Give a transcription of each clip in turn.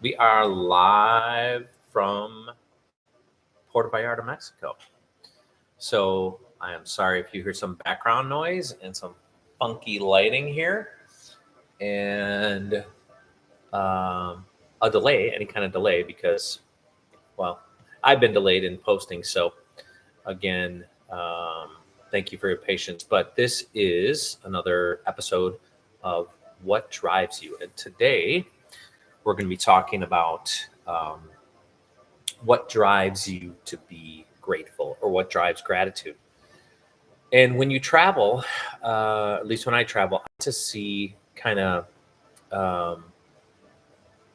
We are live from Puerto Vallarta, Mexico. So I am sorry if you hear some background noise and some funky lighting here and a delay, any kind of delay, because, well, I've been delayed in posting. So again, thank you for your patience. But this is another episode of What Drives You. And today we're going to be talking about what drives you to be grateful or what drives gratitude. And when you travel, at least when I travel, I get to see kind of um,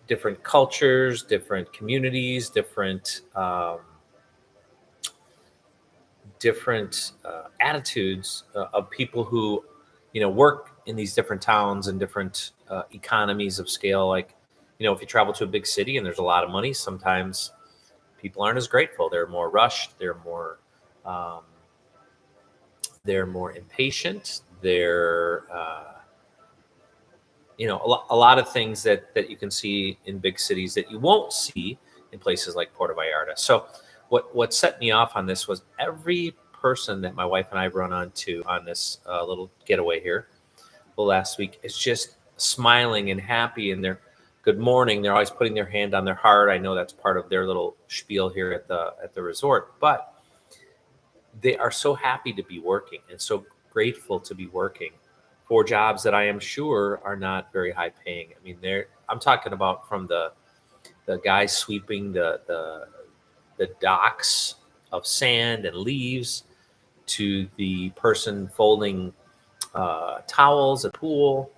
different cultures, different communities, different attitudes of people who, work in these different towns and different economies of scale. Like, if you travel to a big city and there's a lot of money, sometimes people aren't as grateful. They're more rushed. Um, they're more impatient. A lot of things that you can see in big cities that you won't see in places like Puerto Vallarta. So what set me off on this was every person that my wife and I run onto on this little getaway here the last week is just smiling and happy, and they're good morning. They're always putting their hand on their heart. I know that's part of their little spiel here at the resort, but they are so happy to be working and so grateful to be working for jobs that I am sure are not very high paying. I mean, I'm talking about from the guy sweeping the docks of sand and leaves to the person folding towels at the pool.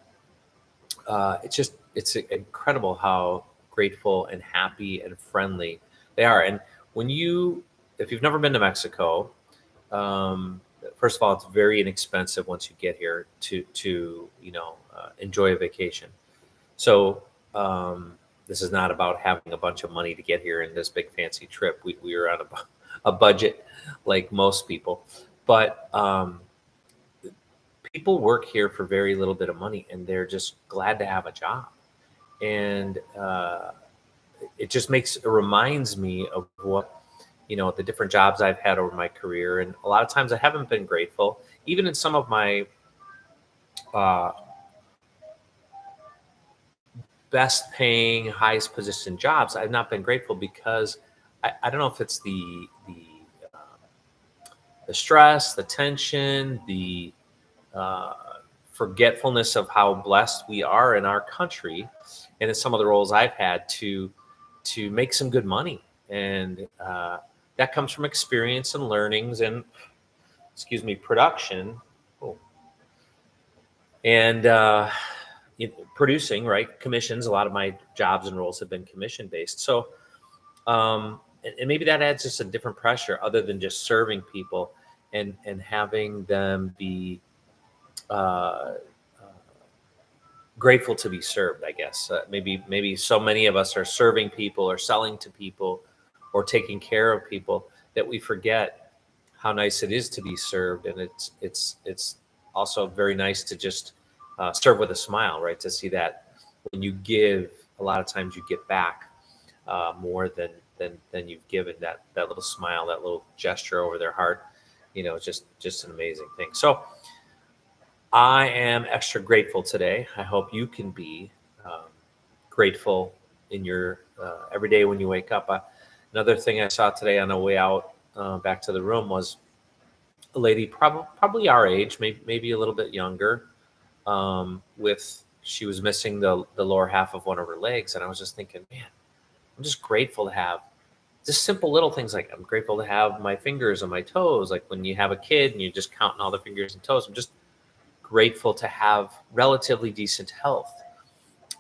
It's incredible how grateful and happy and friendly they are. And if you've never been to Mexico, first of all, it's very inexpensive once you get here to enjoy a vacation. So this is not about having a bunch of money to get here in this big fancy trip. We are on a budget like most people, but people work here for very little bit of money, and they're just glad to have a job. And it reminds me of what the different jobs I've had over my career. And a lot of times I haven't been grateful, even in some of my uh, best paying, highest position jobs. I've not been grateful because I don't know if it's the stress, the tension, the uh, forgetfulness of how blessed we are in our country, and in some of the roles I've had to make some good money. And that comes from experience and learnings and, production. Oh. And producing, right? Commissions. A lot of my jobs and roles have been commission based. So, and maybe that adds just a different pressure other than just serving people and having them be uh, grateful to be served, I guess. Maybe so many of us are serving people or selling to people or taking care of people that we forget how nice it is to be served. And it's also very nice to just serve with a smile, right? To see that when you give, a lot of times you get back more than you've given. That little smile, that little gesture over their heart, just an amazing thing. So I am extra grateful today. I hope you can be um, grateful in your every day when you wake up. Another thing I saw today on the way out back to the room was a lady, probably our age, maybe a little bit younger, with she was missing the lower half of one of her legs, and I was just thinking, man, I'm just grateful to have just simple little things. Like, I'm grateful to have my fingers and my toes. Like when you have a kid and you're just counting all the fingers and toes. I'm just grateful to have relatively decent health.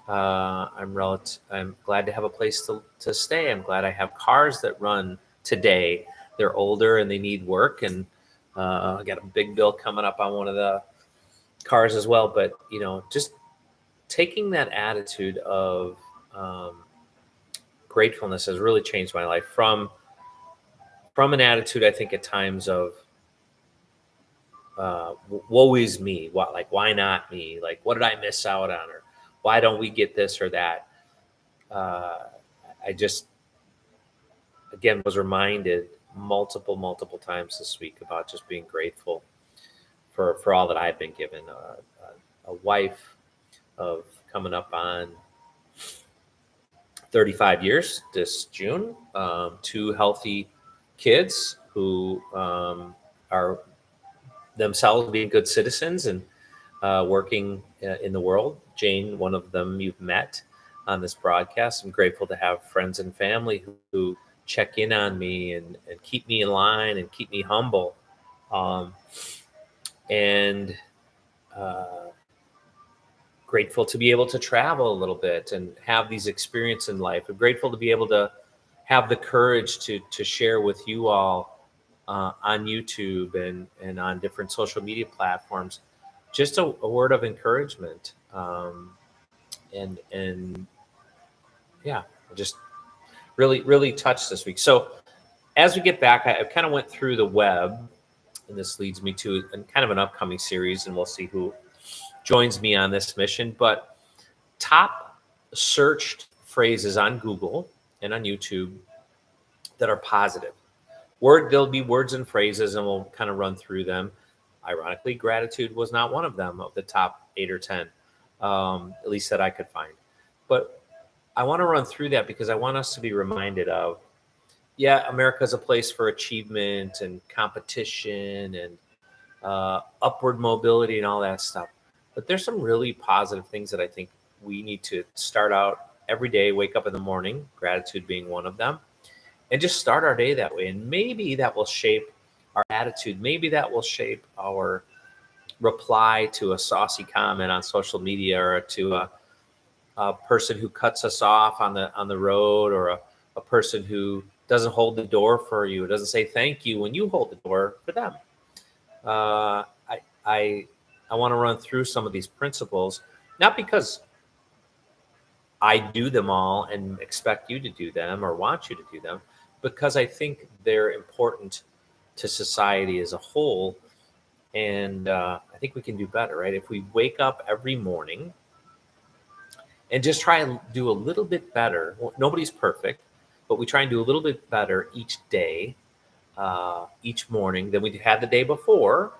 I'm glad to have a place to stay. I'm glad I have cars that run today. They're older and they need work, and I got a big bill coming up on one of the cars as well. But just taking that attitude of gratefulness has really changed my life from an attitude, I think, at times of woe is me. Why not me? Like, what did I miss out on, or why don't we get this or that? I just, again, was reminded multiple times this week about just being grateful for all that I've been given. A wife of coming up on 35 years this June, two healthy kids who are themselves being good citizens and working in the world. Jane, one of them you've met on this broadcast. I'm grateful to have friends and family who check in on me and keep me in line and keep me humble. And grateful to be able to travel a little bit and have these experiences in life. I'm grateful to be able to have the courage to share with you all on YouTube and on different social media platforms, just a word of encouragement. And yeah, just really touched this week. So as we get back, I kind of went through the web, and this leads me to kind of an upcoming series, and we'll see who joins me on this mission. But top searched phrases on Google and on YouTube that are positive. There'll be words and phrases, and we'll kind of run through them. Ironically, gratitude was not one of them, of the top 8 or 10, at least that I could find. But I want to run through that because I want us to be reminded of, yeah, America's a place for achievement and competition and upward mobility and all that stuff. But there's some really positive things that I think we need to start out every day, wake up in the morning, gratitude being one of them, and just start our day that way. And maybe that will shape our attitude. Maybe that will shape our reply to a saucy comment on social media, or to a person who cuts us off on the road, or a person who doesn't hold the door for you, doesn't say thank you when you hold the door for them. I want to run through some of these principles, not because I do them all and expect you to do them or want you to do them, because I think they're important to society as a whole. And I think we can do better, right? If we wake up every morning and just try and do a little bit better. Well, nobody's perfect, but we try and do a little bit better each day, each morning than we had the day before.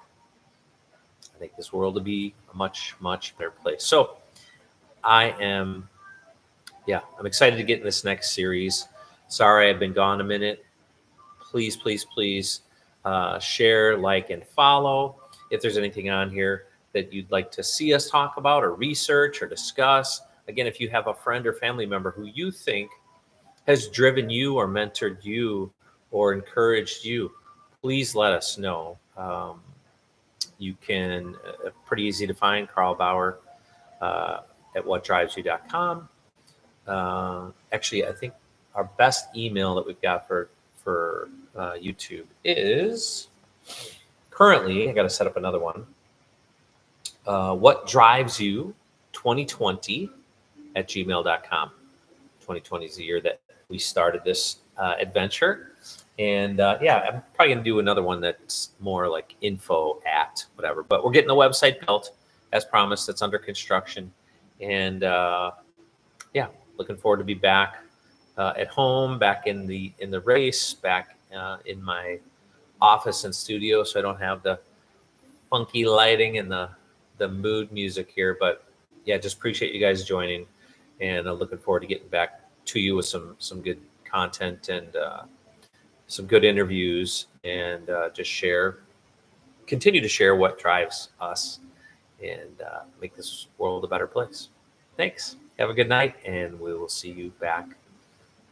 I think this world will be a much better place. So I'm excited to get in this next series. Sorry, I've been gone a minute. Please share, like, and follow. If there's anything on here that you'd like to see us talk about or research or discuss. Again, if you have a friend or family member who you think has driven you or mentored you or encouraged you, please let us know. You can, pretty easy to find, Carl Bauer at whatdrivesyou.com. Actually, I think our best email that we've got for YouTube is currently, I got to set up another one. What drives you 2020 at gmail.com. 2020 is the year that we started this adventure. And I'm probably going to do another one that's more like info at whatever. But we're getting the website built as promised. It's under construction. And looking forward to be back at home, back in the race, back in my office and studio, so I don't have the funky lighting and the mood music here. But yeah, just appreciate you guys joining, and I'm looking forward to getting back to you with some good content and some good interviews, and continue to share what drives us and make this world a better place. Thanks. Have a good night, and we will see you back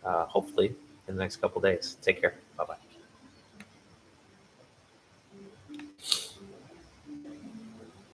hopefully in the next couple days. Take care. Bye-bye.